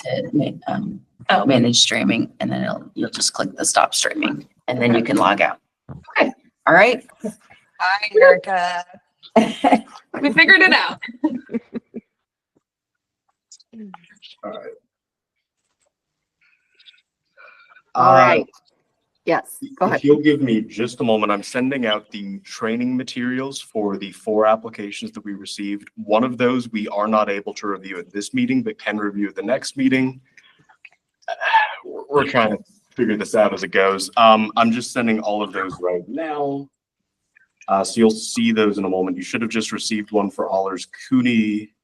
just hit manage streaming, and then you'll just click the stop streaming, and then you can log out. Okay. All right. Hi, Erica. We figured it out. All right. All right. Yes, go ahead. If you'll give me just a moment, I'm sending out the training materials for the 4 applications that we received. One of those we are not able to review at this meeting, but can review at the next meeting. We're trying to figure this out as it goes. I'm just sending all of those right now. So you'll see those in a moment. You should have just received one for Allers Cooney.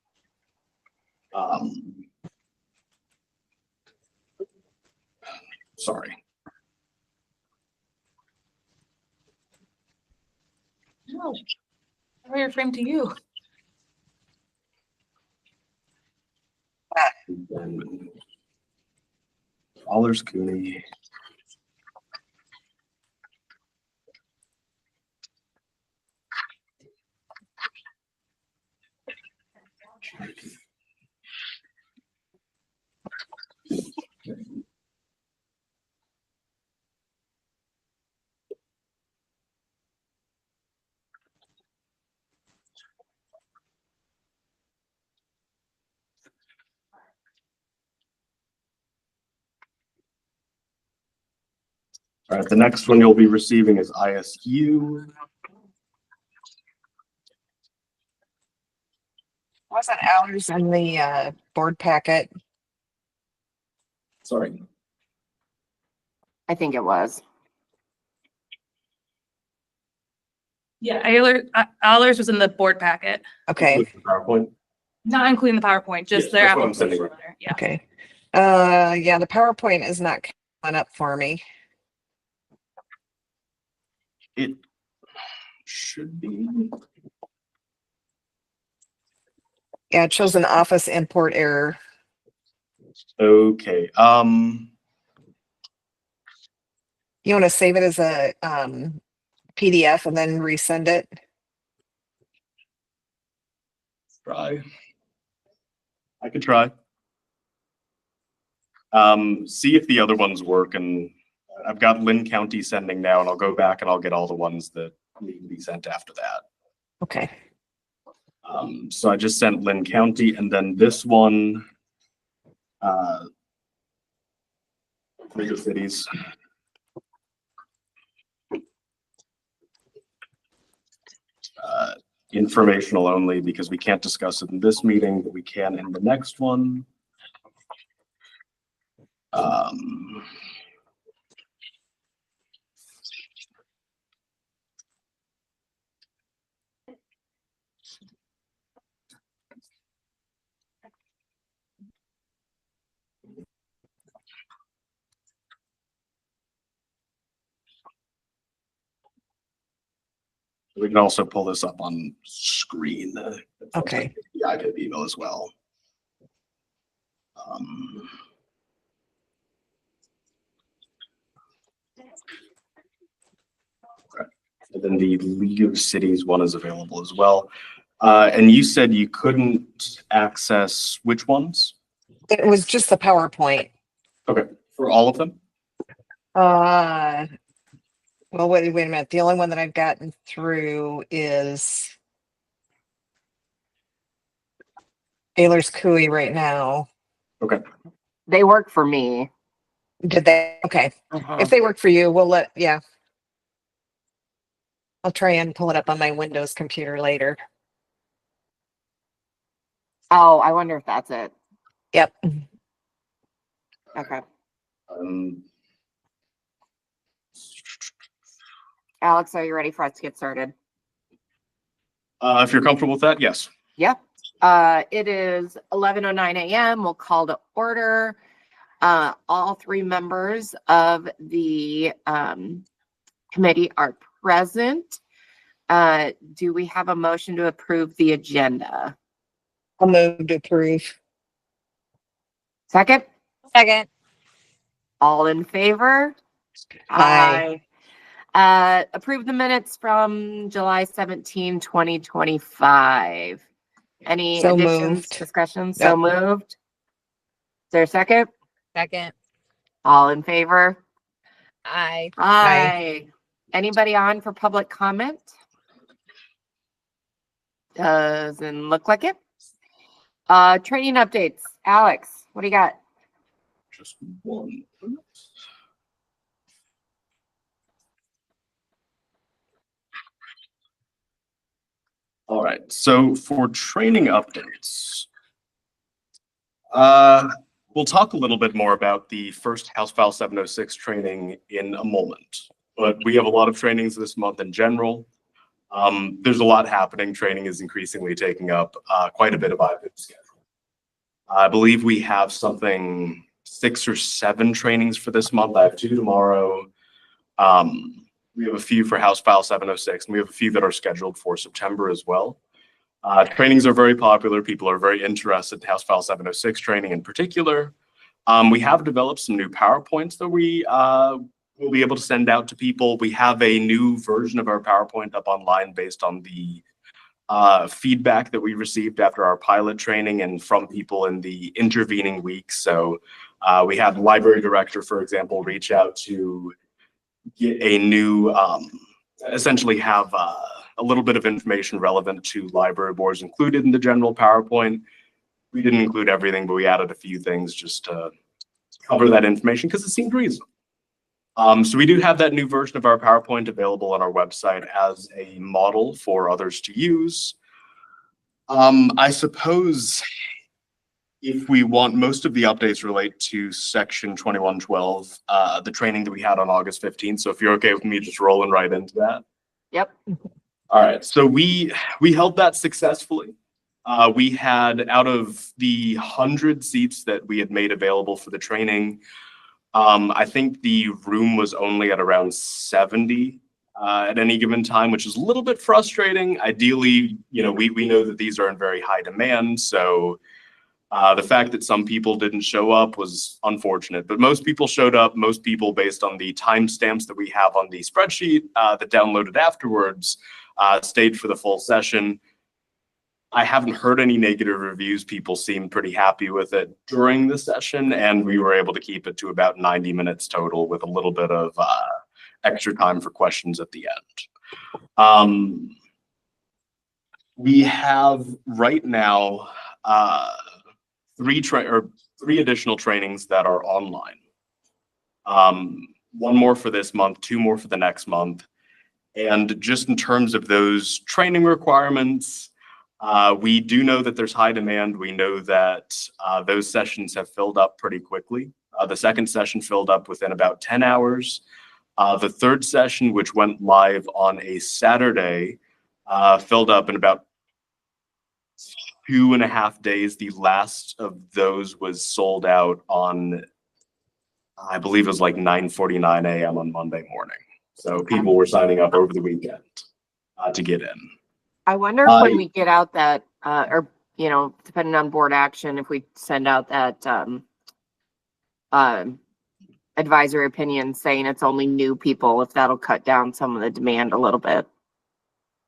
Sorry. No, wireframe to you. Allers Cooney. All right, the next one you'll be receiving is ISU. Wasn't ours in the board packet? Sorry. I think it was. Yeah, Ehlers was in the board packet, Okay. With the PowerPoint. not including the PowerPoint, just Yes, their that's what I'm sending application letter. Yeah. Okay. Yeah, the PowerPoint is not coming up for me. It should be. Yeah, it shows an office import error. Okay. You want to save it as a PDF and then resend it? Try. I could try. See if the other ones work, and I've got Lynn County sending now, and I'll go back and I'll get all the ones that need to be sent after that. Okay. So I just sent Lynn County, and then this one, Major Cities. Informational only, because we can't discuss it in this meeting, but we can in the next one. We can also pull this up on screen. Okay. The IPIB email as well. And then the League of Cities one is available as well. And you said you couldn't access which ones? It was just the PowerPoint. Okay, for all of them? Well, wait a minute. The only one that I've gotten through is Ayler's Cooey right now. Okay. They work for me. Did they? Okay. Uh-huh. If they work for you, yeah. I'll try and pull it up on my Windows computer later. Oh, I wonder if that's it. Yep. Okay. Alex, are you ready for us to get started? If you're comfortable with that, yes. Yep. It is 11:09 a.m. We'll call to order. All 3 members of the committee are present. Do we have a motion to approve the agenda? I'll move to approve. Second? Second. All in favor? Aye. Approve the minutes from July 17, 2025. Any So additions, moved. discussions? Yep. So moved. there a second? Second. All in favor? Aye. Aye. Anybody on for public comment? Doesn't look like it. Training updates. Alex, what do you got? Just one. All right, so for training updates, we'll talk a little bit more about the first House File 706 training in a moment, but we have a lot of trainings this month in general. There's a lot happening. Training is increasingly taking up quite a bit of IPIB schedule. I believe we have something 6 or 7 trainings for this month. I have 2 tomorrow. We have a few for House File 706, and we have a few that are scheduled for September as well. Trainings are very popular. People are very interested in House File 706 training in particular. We have developed some new PowerPoints that we will be able to send out to people. We have a new version of our PowerPoint up online based on the feedback that we received after our pilot training and from people in the intervening weeks. So we had the library director, for example, reach out to get a new, essentially have a little bit of information relevant to library boards included in the general PowerPoint. We didn't include everything, but we added a few things just to cover that information because it seemed reasonable. So we do have that new version of our PowerPoint available on our website as a model for others to use. I suppose if we want, most of the updates relate to section 2112, the training that we had on August 15th. So if you're okay with me just rolling right into that. Yep. All right, so we held that successfully. We had, out of the 100 seats that we had made available for the training, I think the room was only at around 70 at any given time, which is a little bit frustrating. Ideally, you know, we know that these are in very high demand, so the fact that some people didn't show up was unfortunate, but most people showed up. Most people, based on the timestamps that we have on the spreadsheet that downloaded afterwards, stayed for the full session. I haven't heard any negative reviews. People seemed pretty happy with it during the session, and we were able to keep it to about 90 minutes total with a little bit of extra time for questions at the end. We have right now 3 additional trainings that are online. 1 more for this month, 2 more for the next month. And just in terms of those training requirements, we do know that there's high demand. We know that those sessions have filled up pretty quickly. The second session filled up within about 10 hours. The third session, which went live on a Saturday, filled up in about 2.5 days. The last of those was sold out on, I believe it was like 9:49 a.m. on Monday morning. So people were signing up over the weekend to get in. I wonder if when we get out that, or, you know, depending on board action, if we send out that advisory opinion saying it's only new people, if that'll cut down some of the demand a little bit.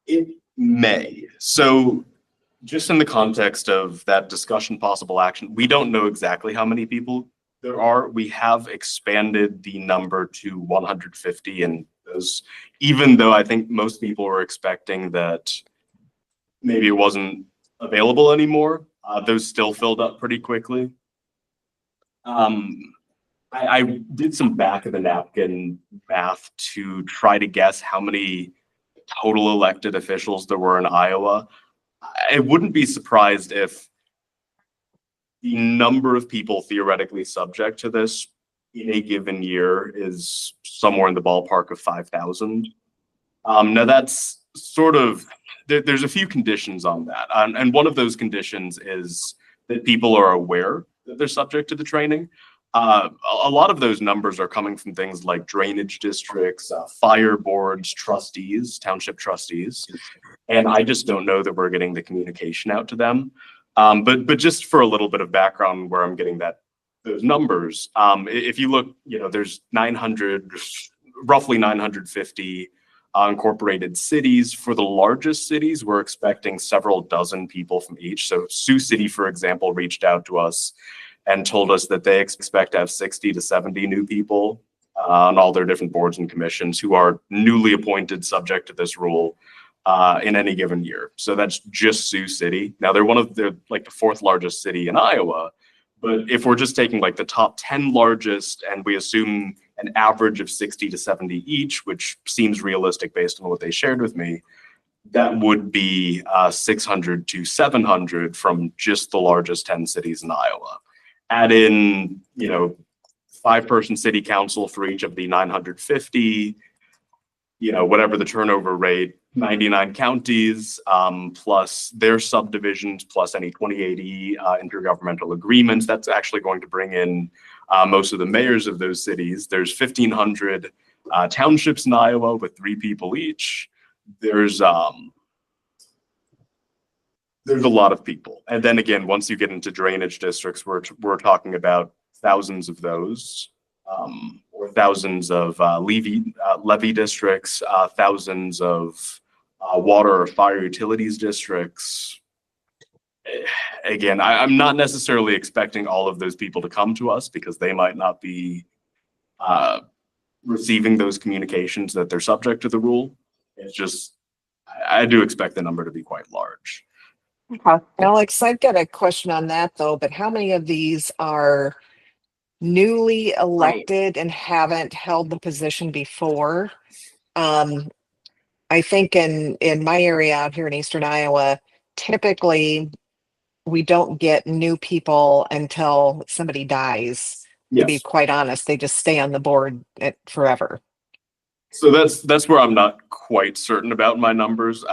It may. So just in the context of that discussion, possible action, we don't know exactly how many people there are. We have expanded the number to 150, and those, even though I think most people were expecting that maybe it wasn't available anymore, those still filled up pretty quickly. I did some back of the napkin math to try to guess how many total elected officials there were in Iowa. I wouldn't be surprised if the number of people theoretically subject to this in a given year is somewhere in the ballpark of 5,000. Now that's sort of, there's a few conditions on that. And one of those conditions is that people are aware that they're subject to the training. A lot of those numbers are coming from things like drainage districts, fire boards, trustees, township trustees. And I just don't know that we're getting the communication out to them. But just for a little bit of background where I'm getting those numbers, if you look, you know, there's roughly 950 incorporated cities. For the largest cities, we're expecting several dozen people from each. So Sioux City, for example, reached out to us and told us that they expect to have 60 to 70 new people on all their different boards and commissions who are newly appointed subject to this rule in any given year. So that's just Sioux City. Now they're like the fourth largest city in Iowa, but if we're just taking like the top 10 largest and we assume an average of 60 to 70 each, which seems realistic based on what they shared with me, that would be 600 to 700 from just the largest 10 cities in Iowa. Add in, 5-person city council for each of the 950, whatever the turnover rate, 99 counties, plus their subdivisions, plus any 2080 intergovernmental agreements. That's actually going to bring in most of the mayors of those cities. There's 1,500 townships in Iowa with 3 people each. There's a lot of people. And then again, once you get into drainage districts, we're talking about thousands of those, or thousands of levy districts, thousands of water or fire utilities districts. Again, I'm not necessarily expecting all of those people to come to us because they might not be receiving those communications that they're subject to the rule. It's just, I do expect the number to be quite large. Okay. Alex, I've got a question on that though, but how many of these are newly elected and haven't held the position before? I think in my area out here in Eastern Iowa, typically we don't get new people until somebody dies. To be Yes. quite honest, they just stay on the board forever. So that's where I'm not quite certain about my numbers.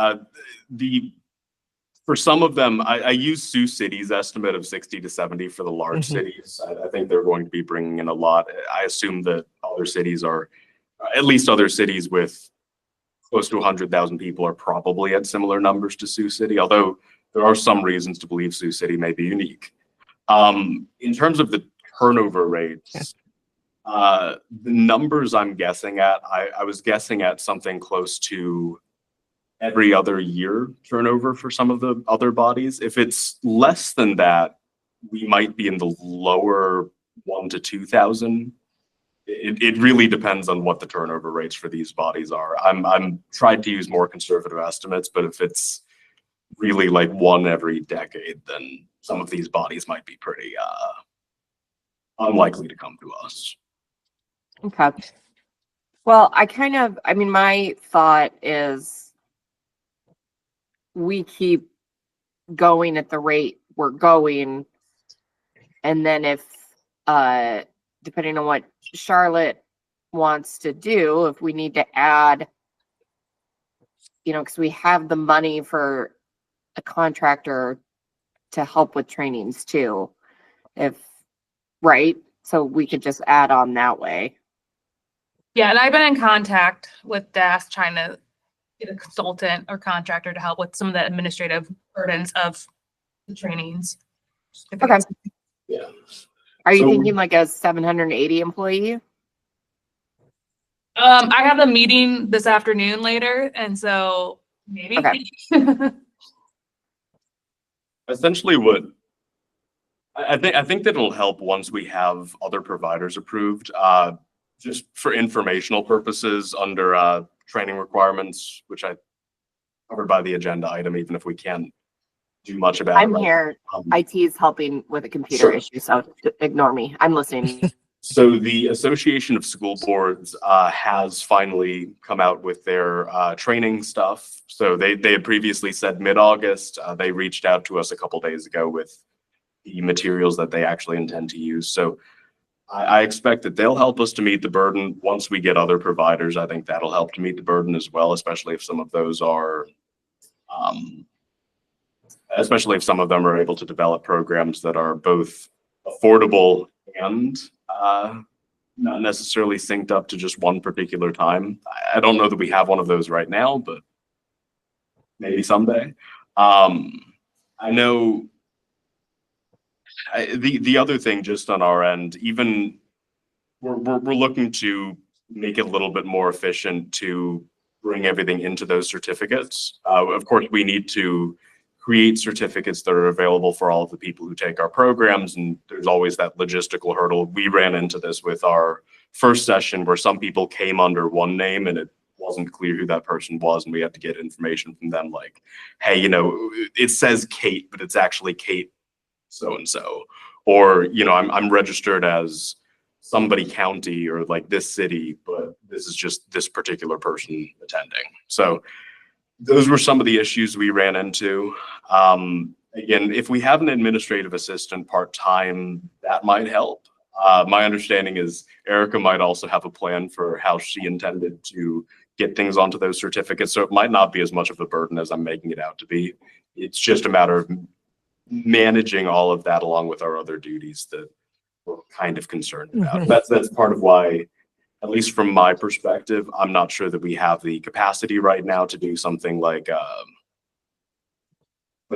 For some of them, I use Sioux City's estimate of 60 to 70 for the large Mhm. cities. I think they're going to be bringing in a lot. I assume that other cities are, at least other cities with close to 100,000 people are probably at similar numbers to Sioux City, although there are some reasons to believe Sioux City may be unique. In terms of the turnover rates, the numbers I'm guessing at, I was guessing at something close to every other year turnover for some of the other bodies. If it's less than that, we might be in the lower 1 to 2,000. It really depends on what the turnover rates for these bodies are. I'm trying to use more conservative estimates, but if it's really like 1 every decade, then some of these bodies might be pretty unlikely to come to us. Okay. Well, my thought is we keep going at the rate we're going. And then if, depending on what Charlotte wants to do, if we need to add, because we have the money for a contractor to help with trainings too, right? So we could just add on that way. Yeah, and I've been in contact with DAS trying to get a consultant or contractor to help with some of the administrative burdens of the trainings. Okay. Yeah. Are you So- thinking like a 780 employee? I have a meeting this afternoon later, and so maybe. Okay. Essentially would. I think that it'll help once we have other providers approved, just for informational purposes under training requirements, which I covered by the agenda item, even if we can't do much about it. I'm here. IT is helping with a computer Sure. issue, so ignore me. I'm listening. So the Association of School Boards has finally come out with their training stuff. So they had previously said mid-August. They reached out to us a couple days ago with the materials that they actually intend to use. So I expect that they'll help us to meet the burden. Once we get other providers, I think that'll help to meet the burden as well, especially if some of those are, especially if some of them are able to develop programs that are both affordable and not necessarily synced up to just one particular time. I don't know that we have one of those right now, but maybe someday. I know the other thing just on our end, even we're looking to make it a little bit more efficient to bring everything into those certificates. Of course, we need to create certificates that are available for all of the people who take our programs. And there's always that logistical hurdle. We ran into this with our first session where some people came under one name and it wasn't clear who that person was. And we had to get information from them like, hey, you know, it says Kate, but it's actually Kate so-and-so. Or, you know, I'm registered as somebody county or like this city, but this is just this particular person attending. So those were some of the issues we ran into. Again, if we have an administrative assistant part-time, that might help. My understanding is Erica might also have a plan for how she intended to get things onto those certificates. So it might not be as much of a burden as I'm making it out to be. It's just a matter of managing all of that along with our other duties that we're kind of concerned about. That's part of why, at least from my perspective, I'm not sure that we have the capacity right now to do something like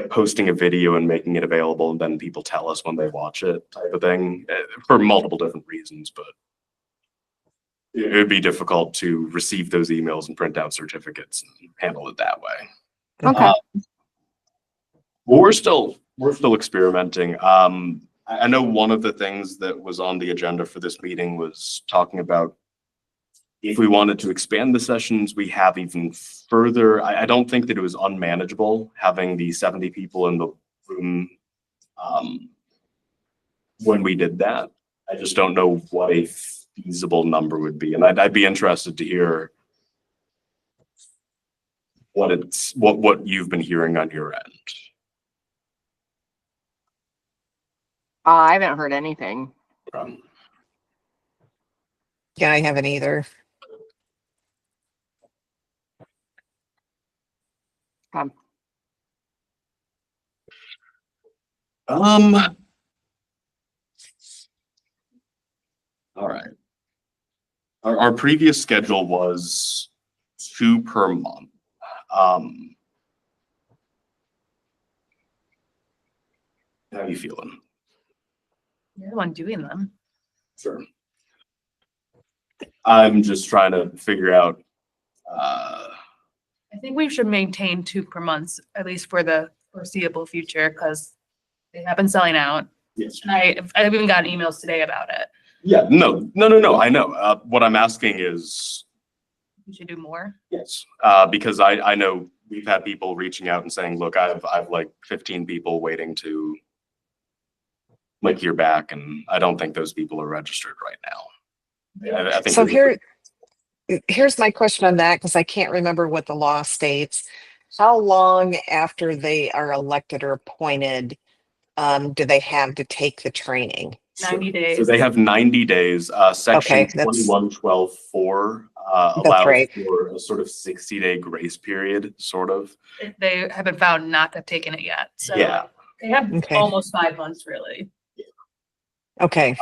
posting a video and making it available and then people tell us when they watch it type of thing, for multiple different reasons. But it would be difficult to receive those emails and print out certificates and handle it that way. Okay. Well, we're still experimenting. I know one of the things that was on the agenda for this meeting was talking about if we wanted to expand the sessions we have even further. I don't think that it was unmanageable having the 70 people in the room when we did that. I just don't know what a feasible number would be. And I'd be interested to hear what you've been hearing on your end. I haven't heard anything. Yeah, I haven't either. All right. Our previous schedule was 2 per month. How are you feeling? You're the one doing them. Sure. I'm just trying to figure out, I think we should maintain 2 per month, at least for the foreseeable future, because they have been selling out. yes. And I've even gotten emails today about it. Yeah, no, I know. What I'm asking is, We should do more. yes, because I know we've had people reaching out and saying, look, I've like 15 people waiting to like hear back, and I don't think those people are registered right now. I think So there's- here's my question on that, because I can't remember what the law states. How long after they are elected or appointed do they have to take the training? 90 days. So they have 90 days. Section Okay, that's- 2112(4) That's allows right. for a sort of 60-day grace period, sort of. If they have been found not to have taken it yet. So Yeah. they have Okay. almost 5 months, really. Okay.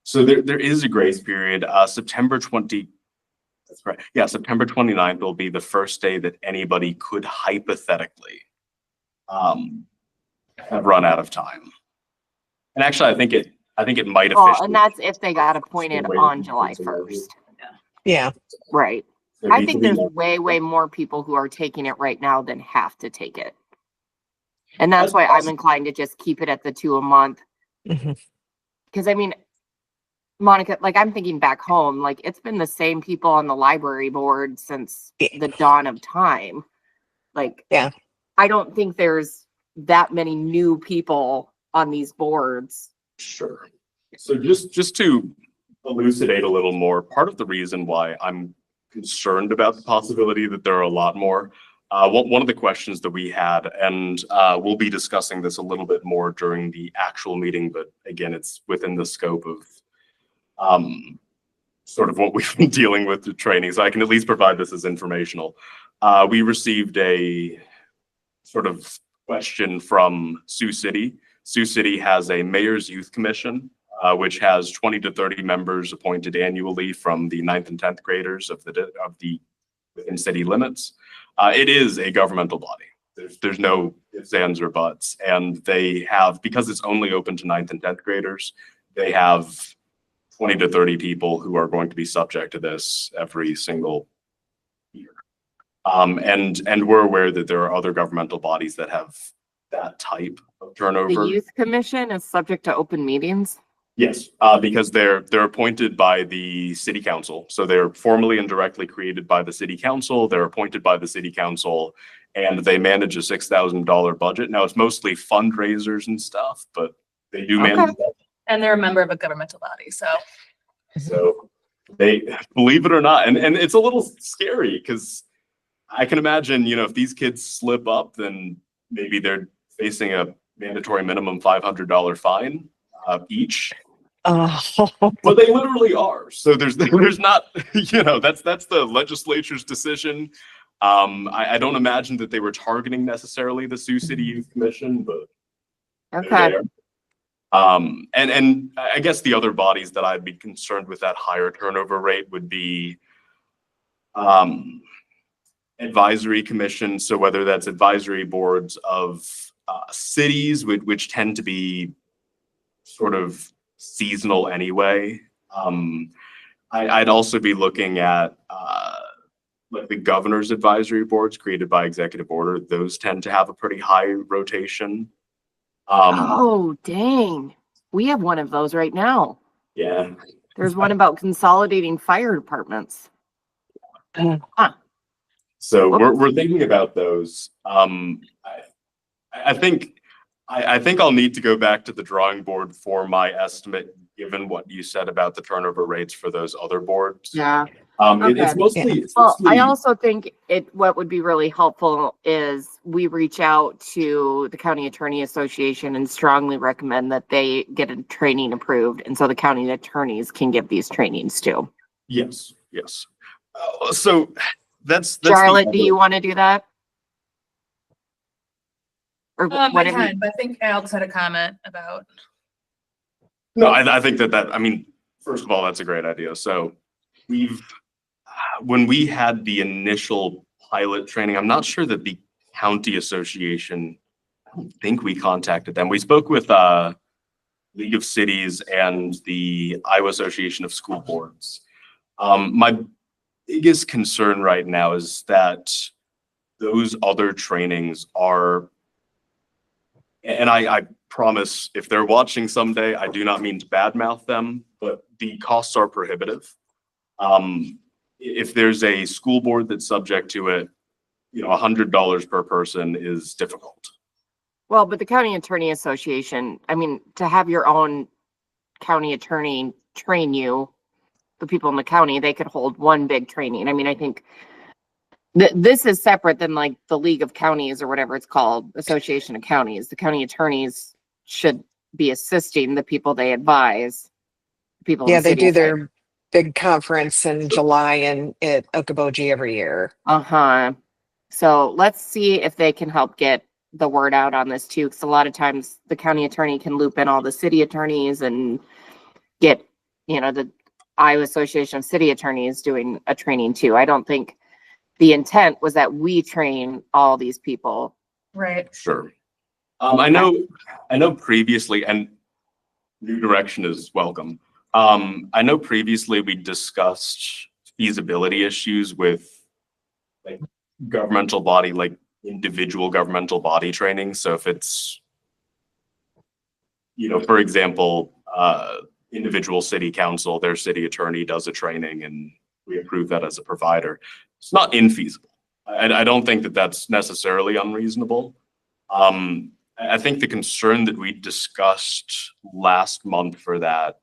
So there is a grace period. September 20. That's right. Yeah, September 29th will be the first day that anybody could hypothetically have run out of time. And actually, I think it might Well, officially. and that's if they got appointed Wait, on July it's a 1st. Yeah. Right. there I needs think to be there's way more people who are taking it right now than have to take it. And that's That's why I'm possible. inclined to just keep it at the 2 a month. Mhm. Because I mean, Monica, like I'm thinking back home, like it's been the same people on the library board since Yeah. the dawn of time. Like, Yeah. I don't think there's that many new people on these boards. Sure. So just to elucidate a little more, part of the reason why I'm concerned about the possibility that there are a lot more, one of the questions that we had, and we'll be discussing this a little bit more during the actual meeting, but again, it's within the scope of sort of what we've been dealing with the training, so I can at least provide this as informational. We received a sort of question from Sioux City. Sioux City has a mayor's youth commission, which has 20 to 30 members appointed annually from the 9th and 10th graders of the within city limits. It is a governmental body. There's no ifs, ands, or buts. And they have, because it's only open to 9th and 10th graders, they have 20 to 30 people who are going to be subject to this every single year. And we're aware that there are other governmental bodies that have that type of The turnover. youth commission is subject to open meetings. Yes, because they're appointed by the city council. So they're formally and directly created by the city council. They're appointed by the city council, and they manage a $6,000 budget. Now, it's mostly fundraisers and stuff, but they do manage that. And they're a member of a governmental body, so. So they, believe it or not, and it's a little scary because I can imagine, if these kids slip up, then maybe they're facing a mandatory minimum $500 fine each. Oh, But they literally are. So there's not, that's the legislature's decision. I don't imagine that they were targeting necessarily the Sioux City Youth Commission, but they're Okay. there. And I guess the other bodies that I'd be concerned with that higher turnover rate would be advisory commissions. So whether that's advisory boards of cities, which tend to be sort of seasonal anyway. I'd also be looking at like the governor's advisory boards created by executive order. Those tend to have a pretty high rotation. Oh, dang. We have one of those right now. Yeah. There's one about consolidating fire departments. So we're thinking about those. I think I'll need to go back to the drawing board for my estimate, given what you said about the turnover rates for those other boards. Yeah. It's Okay. mostly. Well, I also think what would be really helpful is we reach out to the County Attorney Association and strongly recommend that they get a training approved. And so the county attorneys can give these trainings too. Yes. So that's Charlotte, do you want to do that? Or I whatever. can, but I think Alex had a comment about. No, I think I mean, first of all, that's a great idea. So when we had the initial pilot training, I'm not sure that the county association, I don't think we contacted them. We spoke with League of Cities and the Iowa Association of School Boards. My biggest concern right now is that those other trainings are, and I promise if they're watching someday, I do not mean to badmouth them, but the costs are prohibitive. If there's a school board that's subject to it, $100 per person is difficult. Well, but the County Attorney Association, I mean, to have your own county attorney train you, the people in the county, they could hold one big training. I mean, I think this is separate than like the League of Counties or whatever it's called, Association of Counties. The county attorneys should be assisting the people they advise. People in yeah, the they city do of Fayette. their big conference in July at Okoboji every year. Uh-huh. So let's see if they can help get the word out on this too, because a lot of times the county attorney can loop in all the city attorneys and get, the Iowa Association of City Attorneys doing a training too. I don't think the intent was that we train all these people. Right. Sure. I know previously, and new direction is welcome. I know previously we discussed feasibility issues with like governmental body, like individual governmental body training. So if it's, for example, individual city council, their city attorney does a training and we approve that as a provider. It's not infeasible. I don't think that that's necessarily unreasonable. I think the concern that we discussed last month for that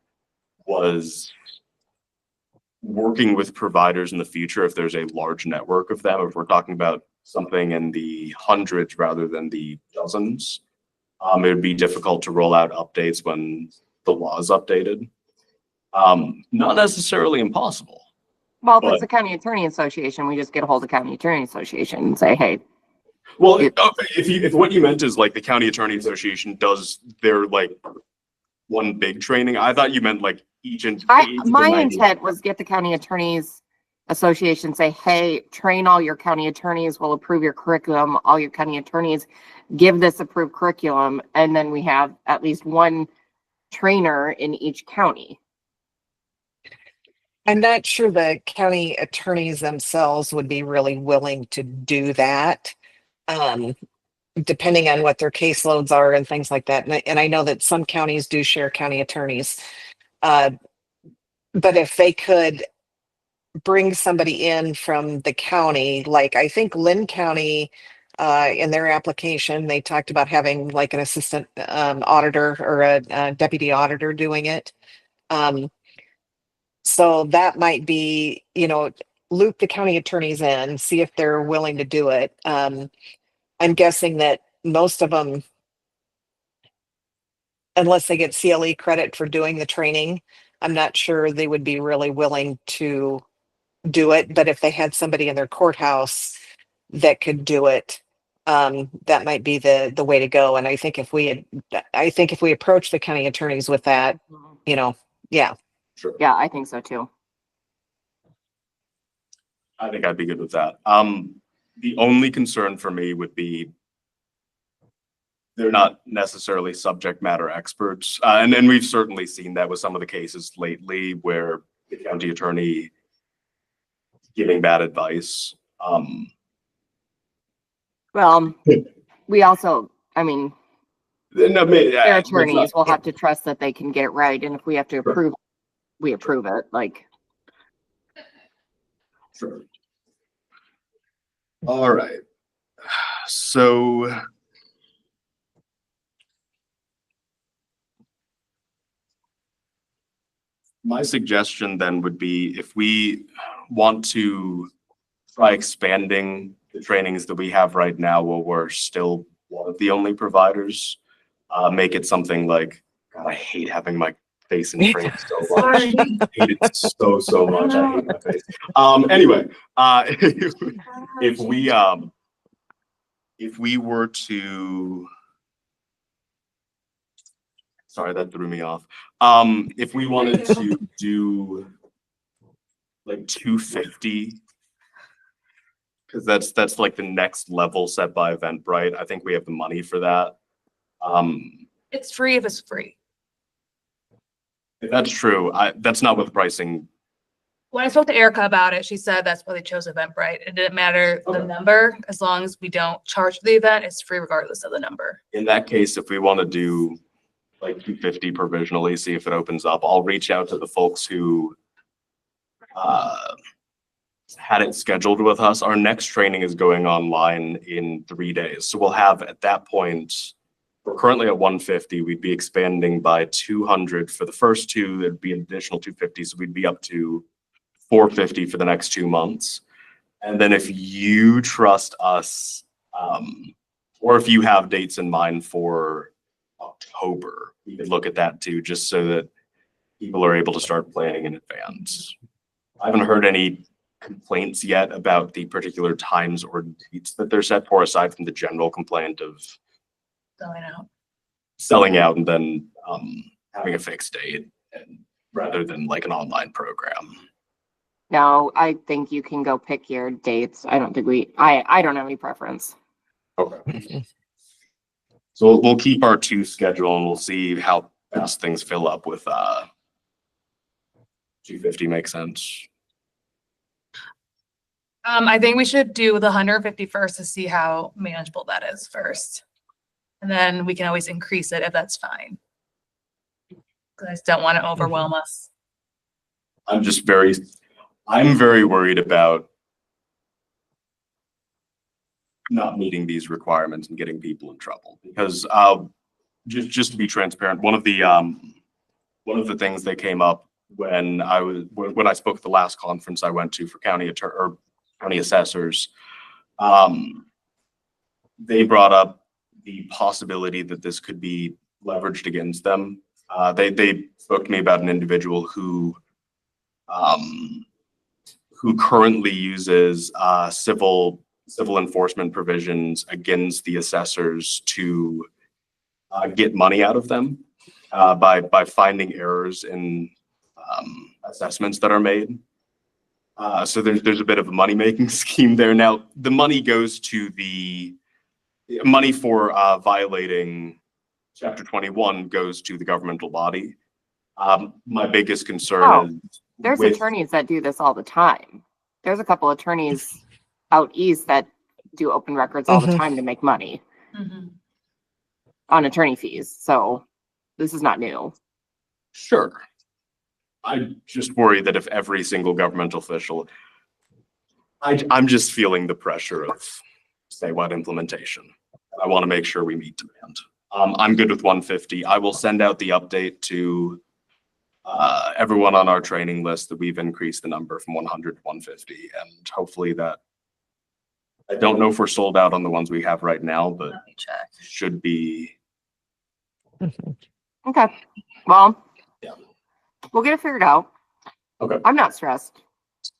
was working with providers in the future if there's a large network of them, if we're talking about something in the hundreds rather than the dozens, it would be difficult to roll out updates when the law is updated. Not necessarily impossible. Well, if it's the County Attorney Association, we just get a hold of the County Attorney Association and say, hey. Well, if what you meant is like the County Attorney Association does their like one big training, I thought you meant like My intent was get the County Attorneys Association, say, hey, train all your county attorneys, we'll approve your curriculum, all your county attorneys give this approved curriculum, and then we have at least one trainer in each county. I'm not sure the county attorneys themselves would be really willing to do that. depending on what their caseloads are and things like that. And I know that some counties do share county attorneys. But if they could bring somebody in from the county, like I think Lynn County, in their application, they talked about having like an assistant auditor or a deputy auditor doing it. So that might be, loop the county attorneys in, see if they're willing to do it. I'm guessing that most of them, unless they get CLE credit for doing the training, I'm not sure they would be really willing to do it. But if they had somebody in their courthouse that could do it, that might be the way to go. And I think if we approach the county attorneys with that, yeah. Sure. Yeah, I think so too. I think I'd be good with that. The only concern for me would be they're not necessarily subject matter experts. And we've certainly seen that with some of the cases lately where the county attorney giving bad advice. Well, we also, I mean, their attorneys will have to trust that they can get it right. And if we have to approve, we approve it. Like, Sure. All right. So my suggestion then would be if we want to try expanding the trainings that we have right now while we're still one of the only providers, make it something like, God, I hate having my face in frame so much. I hate it so much. I hate my face. Anyway, if we were to, sorry, that threw me off. If we wanted to do like 250, because that's like the next level set by Eventbrite. I think we have the money for that. It's free if it's free. If that's true, that's not what the pricing. When I spoke to Erica about it, she said that's why they chose Eventbrite. It didn't matter the number, as long as we don't charge for the event, it's free regardless of the number. In that case, if we want to do like 250 provisionally, see if it opens up, I'll reach out to the folks who had it scheduled with us. Our next training is going online in 3 days. So we'll have at that point, we're currently at 150. We'd be expanding by 200 for the first two. There'd be an additional 250. So we'd be up to 450 for the next 2 months. And then if you trust us, or if you have dates in mind for October, we could look at that too, just so that people are able to start planning in advance. I haven't heard any complaints yet about the particular times or dates that they're set for, aside from the general complaint of selling out and then having a fixed date rather than like an online program. no, I think you can go pick your dates. I don't think I don't have any preference. Okay. So we'll keep our 2 schedule and we'll see how fast things fill up with 250 makes sense. I think we should do the 150 first to see how manageable that is first. And then we can always increase it if that's fine. Because I just don't want to overwhelm us. I'm very worried about not meeting these requirements and getting people in trouble, because just to be transparent, one of the things that came up when I spoke at the last conference I went to for county assessors, they brought up the possibility that this could be leveraged against them. They spoke to me about an individual who currently uses civil enforcement provisions against the assessors to get money out of them by finding errors in assessments that are made. So there's a bit of a money-making scheme there. Now, the money goes to the money for violating Chapter 21 goes to the governmental body. My biggest concern is there's attorneys that do this all the time. There's a couple attorneys out east that do open records all the time to make money. Mhm. on attorney fees. So this is not new. Sure. I just worry that if every single governmental official, I'm just feeling the pressure of statewide implementation. I want to make sure we meet demand. I'm good with 150. I will send out the update to everyone on our training list that we've increased the number from 100 to 150, and hopefully that, I don't know if we're sold out on the ones we have right now, but Let me check. should be. Okay. Well, Yeah. we'll get it figured out. Okay. I'm not stressed.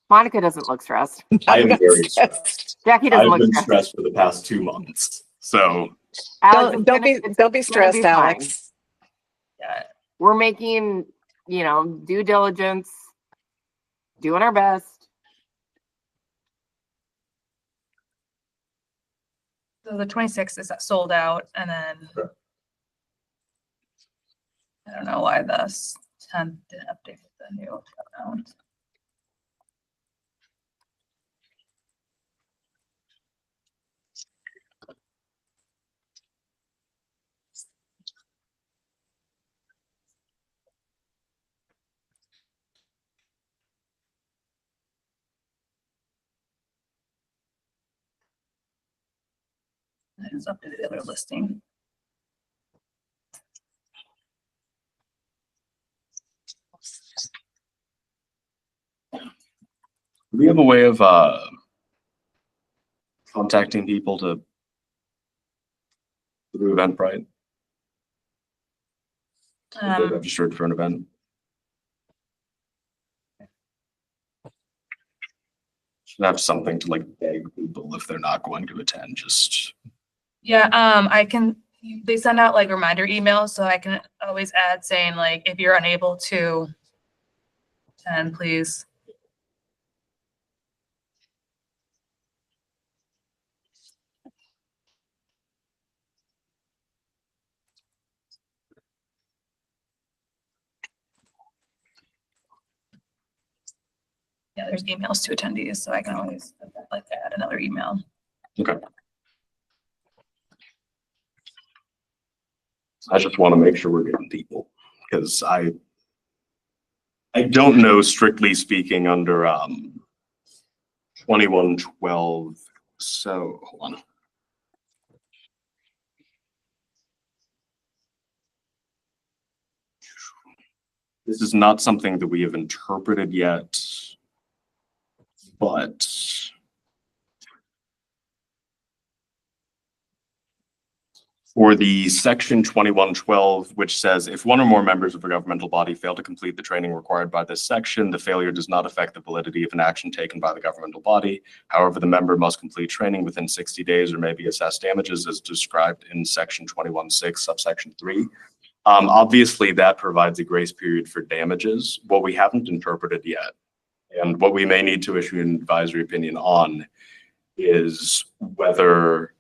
Monica doesn't look stressed. I am I'm very stressed. stressed. Jackie doesn't I've look been stressed. stressed for the past 2 months. So Alex, it's Don't gonna- be it's don't be gonna stressed, fine. Alex. Yeah. We're making, due diligence, doing our best. So the 26th is sold out, and then Sure. I don't know why the 10th didn't update with the new amount. I just updated the other listing. do we have a way of contacting people to through Eventbrite? If they're registered for an event. Should have something to like beg people if they're not going to attend, just. Yeah, I can, they send out like reminder emails, so I can always add saying like, if you're unable to attend, please. Yeah, there's emails to attendees, so I can always like add another email. Okay. I just want to make sure we're getting people, because I don't know, strictly speaking, under 2112. So hold on. This is not something that we have interpreted yet, but for the section 2112, which says if one or more members of a governmental body fail to complete the training required by this section, the failure does not affect the validity of an action taken by the governmental body. However, the member must complete training within 60 days or may be assessed damages as described in section 21.6 subsection 3. Obviously, that provides a grace period for damages. What we haven't interpreted yet, and what we may need to issue an advisory opinion on, is whether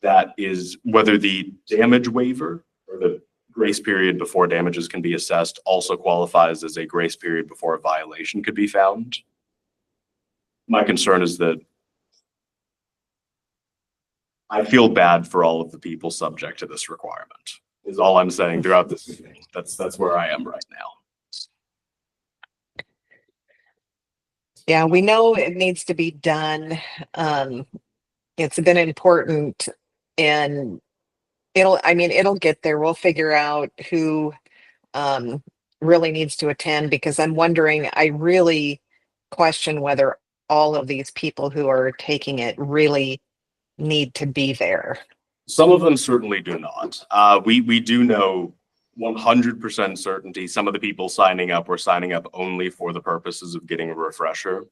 the damage waiver or the grace period before damages can be assessed also qualifies as a grace period before a violation could be found. My concern is that I feel bad for all of the people subject to this requirement, is all I'm saying throughout this meeting. That's where I am right now. Yeah, we know it needs to be done. It's been important, and it'll get there. We'll figure out who really needs to attend, because I'm wondering, I really question whether all of these people who are taking it really need to be there. Some of them certainly do not. We do know 100% certainty some of the people signing up were signing up only for the purposes of getting a refresher.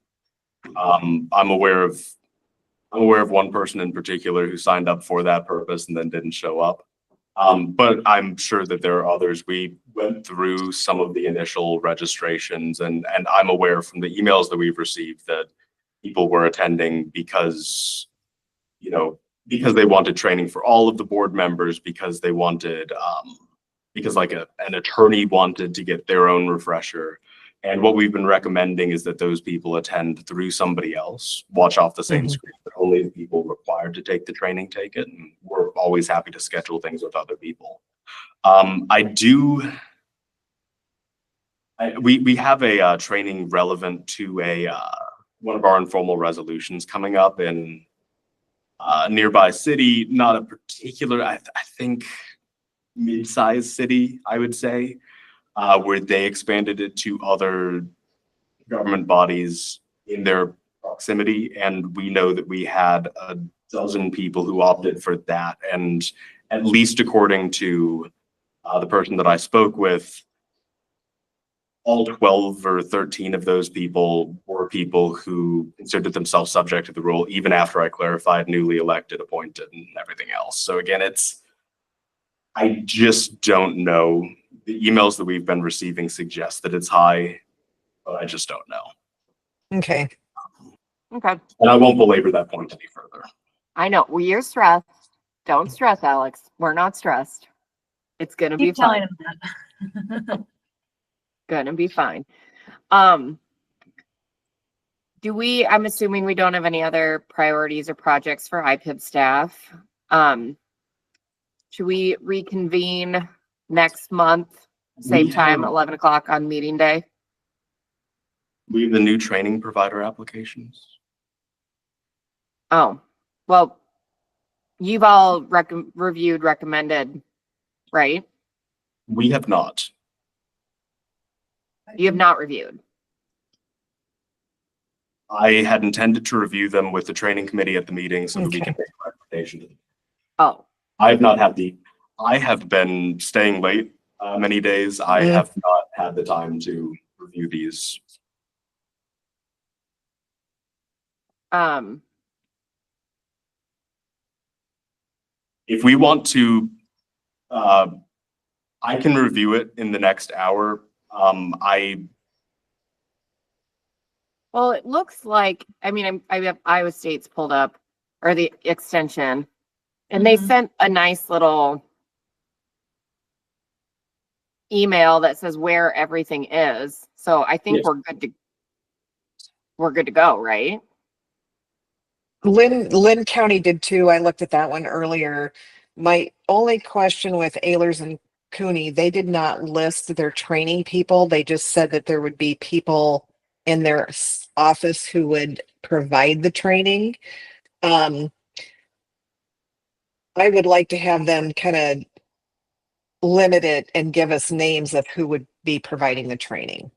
I'm aware of one person in particular who signed up for that purpose and then didn't show up. But I'm sure that there are others. We went through some of the initial registrations, and I'm aware from the emails that we've received that people were attending because they wanted training for all of the board members, because they wanted, because like an attorney wanted to get their own refresher. And what we've been recommending is that those people attend through somebody else, watch off the same Mhm. screen, but only the people required to take the training take it. And we're always happy to schedule things with other people. We have a training relevant to one of our informal resolutions coming up in a nearby city, not a particular, I think mid-sized city, I would say, where they expanded it to other government bodies in their proximity. And we know that we had a dozen people who opted for that. And at least according to the person that I spoke with, all 12 or 13 of those people were people who considered themselves subject to the rule, even after I clarified newly elected, appointed, and everything else. So again, I just don't know. The emails that we've been receiving suggest that it's high, but I just don't know. Okay. Okay, And I won't belabor that point any further. I know. Well, you're stressed. Don't stress, Alex. We're not stressed. It's gonna be Keep telling fine. him that. Gonna be fine. I'm assuming we don't have any other priorities or projects for IPIB staff. Should we reconvene next month, same We time, have- 11 o'clock on meeting day? We have the new training provider applications. Oh, well, you've all reviewed, recommended, right? We have not. You have not reviewed. I had intended to review them with the training committee at the meeting so that we Okay. can make a recommendation to them. Oh, I have been staying late many days. I have not had the time to review these. If we want to, I can review it in the next hour. well, it looks like, I have Iowa State's pulled up, or the extension, and they Mhm. sent a nice little email that says where everything is. So I think Yes. we're good to go, right? Lynn County did too. I looked at that one earlier. My only question with Ehlers and Cooney, they did not list their training people. They just said that there would be people in their office who would provide the training. I would like to have them kind of limit it and give us names of who would be providing the training.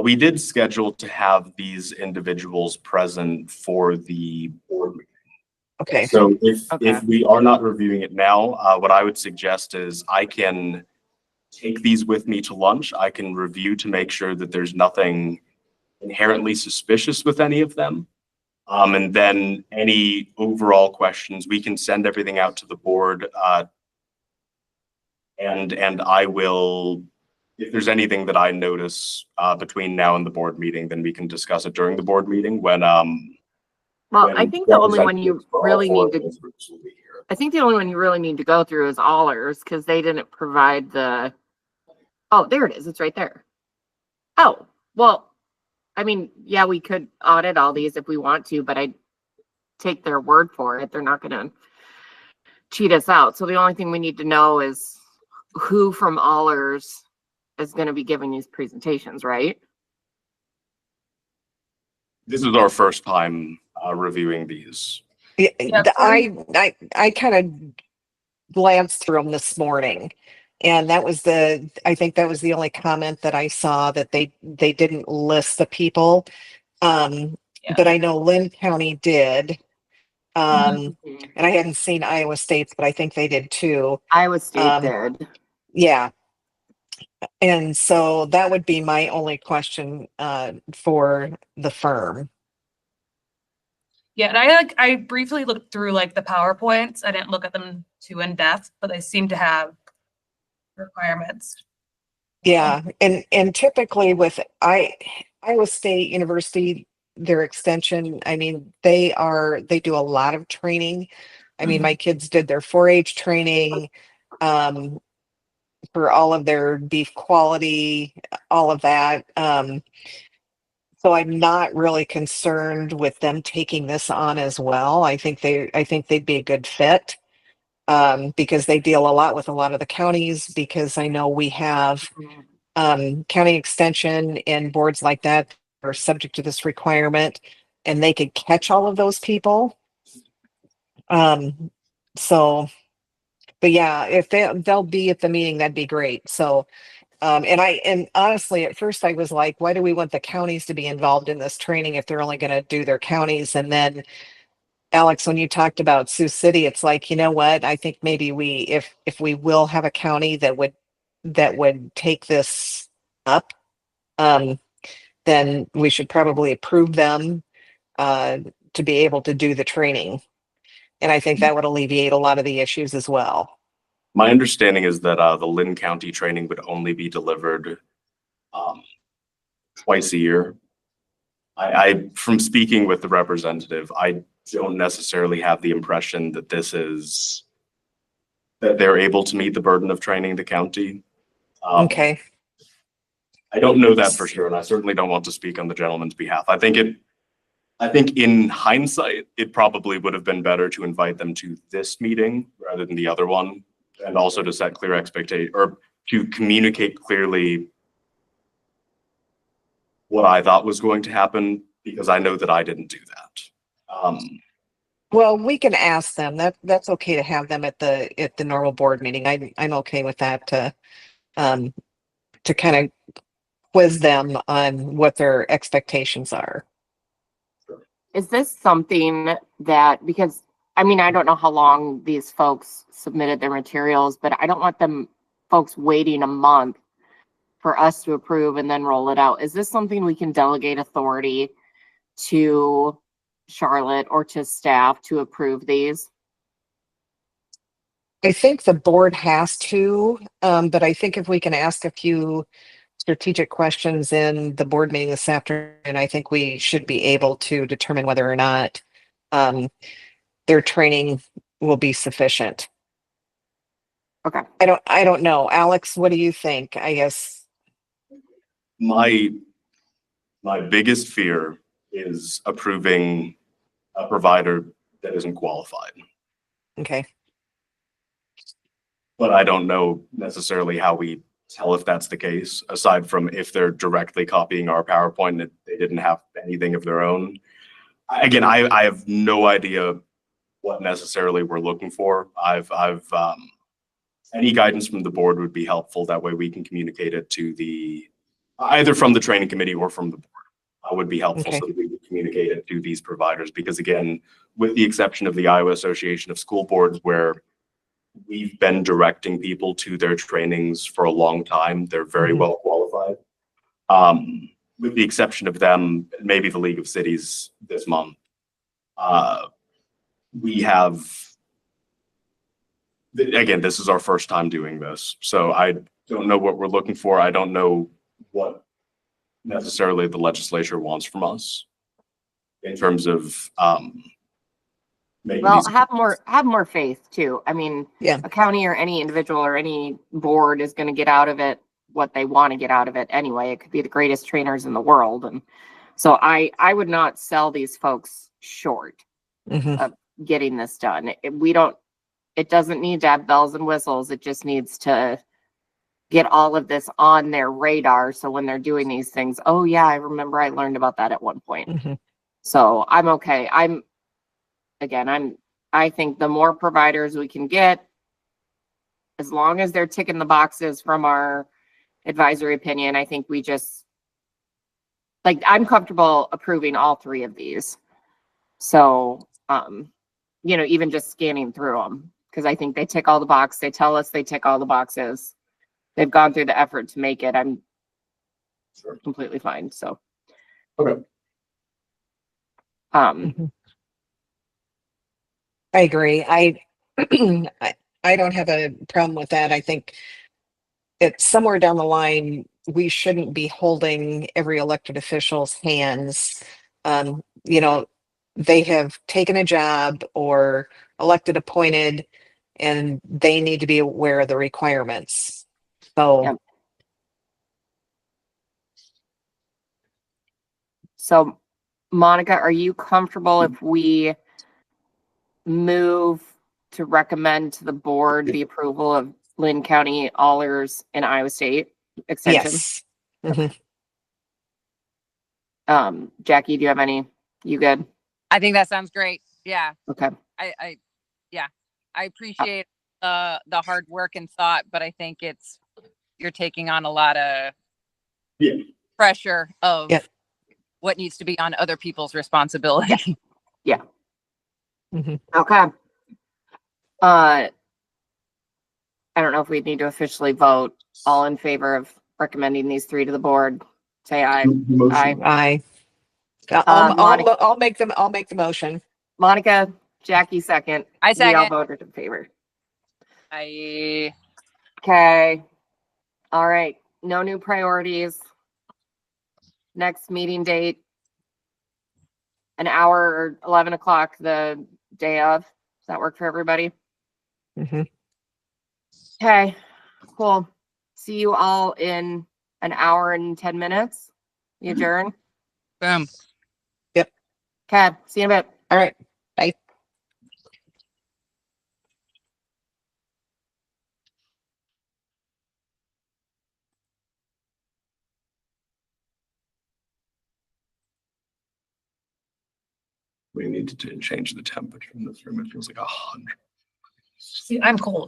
We did schedule to have these individuals present for the board meeting. Okay. So if Okay. we are not reviewing it now, what I would suggest is I can take these with me to lunch. I can review to make sure that there's nothing inherently suspicious with any of them. And then any overall questions, we can send everything out to the board. And I will, if there's anything that I notice between now and the board meeting, then we can discuss it during the board meeting when Well, I think the only one you representatives for all really four need of to, those groups will be here. I think the only one you really need to go through is Allers, because they didn't provide oh, there it is. It's right there. Oh, well, yeah, we could audit all these if we want to, but I take their word for it. They're not gonna cheat us out. So the only thing we need to know is who from Allers is gonna be giving these presentations, right? This is our first time reviewing these. Yeah, Yeah, I kind of glanced through them this morning, and I think that was the only comment that I saw, that they didn't list the people. Yeah. But I know Lynn County did. Mhm. And I hadn't seen Iowa State's, but I think they did too. Iowa State Um, did. Yeah. And so that would be my only question for the firm. Yeah, and I briefly looked through like the PowerPoints. I didn't look at them too in depth, but they seem to have requirements. Yeah, and typically with Iowa State University, their extension, I mean, they do a lot of training. I mean, my kids did their 4-H training. for all of their beef quality, all of that. So I'm not really concerned with them taking this on as well. I think they'd be a good fit. Because they deal a lot with a lot of the counties, because I know we have county extension and boards like that are subject to this requirement, and they could catch all of those people. So, but yeah, if they'll be at the meeting, that'd be great. So, and honestly, at first I was like, why do we want the counties to be involved in this training if they're only going to do their counties? And then Alex, when you talked about Sioux City, it's like, you know what? I think maybe if we will have a county that would take this up, um, then we should probably approve them to be able to do the training. And I think that would alleviate a lot of the issues as well. My understanding is that the Lynn County training would only be delivered twice a year. From speaking with the representative, I don't necessarily have the impression that that they're able to meet the burden of training the county. Okay. I don't know that for sure, and I certainly don't want to speak on the gentleman's behalf. I think in hindsight, it probably would have been better to invite them to this meeting rather than the other one, and also to set clear expectation or to communicate clearly what I thought was going to happen, because I know that I didn't do that. Well, we can ask them. That's okay to have them at the normal board meeting. I'm okay with that to kind of quiz them on what their expectations are. Is this something that, because, I mean, I don't know how long these folks submitted their materials, but I don't want them folks waiting a month for us to approve and then roll it out. Is this something we can delegate authority to Charlotte or to staff to approve these? I think the board has to, but I think if we can ask a few strategic questions in the board meeting this afternoon, I think we should be able to determine whether or not their training will be sufficient. Okay. I don't know. Alex, what do you think? I guess. My biggest fear is approving a provider that isn't qualified. Okay. But I don't know necessarily how we tell if that's the case, aside from if they're directly copying our PowerPoint and they didn't have anything of their own. Again, I have no idea what necessarily we're looking for. Any guidance from the board would be helpful. That way we can communicate it to either from the training committee or from the board. Would be helpful, Okay. so that we could communicate it to these providers, because again, with the exception of the Iowa Association of School Boards, where we've been directing people to their trainings for a long time, they're very well qualified. With the exception of them, maybe the League of Cities this month, we have, again, this is our first time doing this, so I don't know what we're looking for. I don't know what necessarily the legislature wants from us in terms of making Well, these. have more faith too. I mean, Yeah. a county or any individual or any board is going to get out of it what they want to get out of it anyway. It could be the greatest trainers in the world, and so I would not sell these folks short Mhm. of getting this done. It doesn't need to have bells and whistles. It just needs to get all of this on their radar, so when they're doing these things, oh yeah, I remember I learned about that at one point. Mhm. So I'm okay. I think the more providers we can get, as long as they're ticking the boxes from our advisory opinion, I think we just, like, I'm comfortable approving all three of these. So, even just scanning through them, because I think they tick all the boxes. They tell us they tick all the boxes. They've gone through the effort to make it. I'm completely fine. So, Okay. Mhm. I agree. I don't have a problem with that. I think it's somewhere down the line, we shouldn't be holding every elected official's hands. They have taken a job or elected appointed, and they need to be aware of the requirements. So Yep. So Monica, are you comfortable if we move to recommend to the board the approval of Lynn County, Allers, and Iowa State extension? yes. Mhm. Jackie, do you have any? You good? I think that sounds great. Yeah. Okay. I appreciate the hard work and thought, but I think you're taking on a lot of Yeah. pressure of Yeah. what needs to be on other people's responsibility. Mhm. Okay. I don't know if we need to officially vote. All in favor of recommending these three to the board, say aye. Motion. Aye. Monica- I'll make them. I'll make the motion. Monica, Jackie second. I We all second. voted in favor. I Okay. All right. No new priorities. Next meeting date. An hour or 11 o'clock the day of. Does that work for everybody? Mhm. Okay, cool. See you all in an hour and 10 minutes. You adjourn. boom. Okay, see you in a bit. All right. Bye. We need to change the temperature in this room. It feels like 100. See, I'm cold.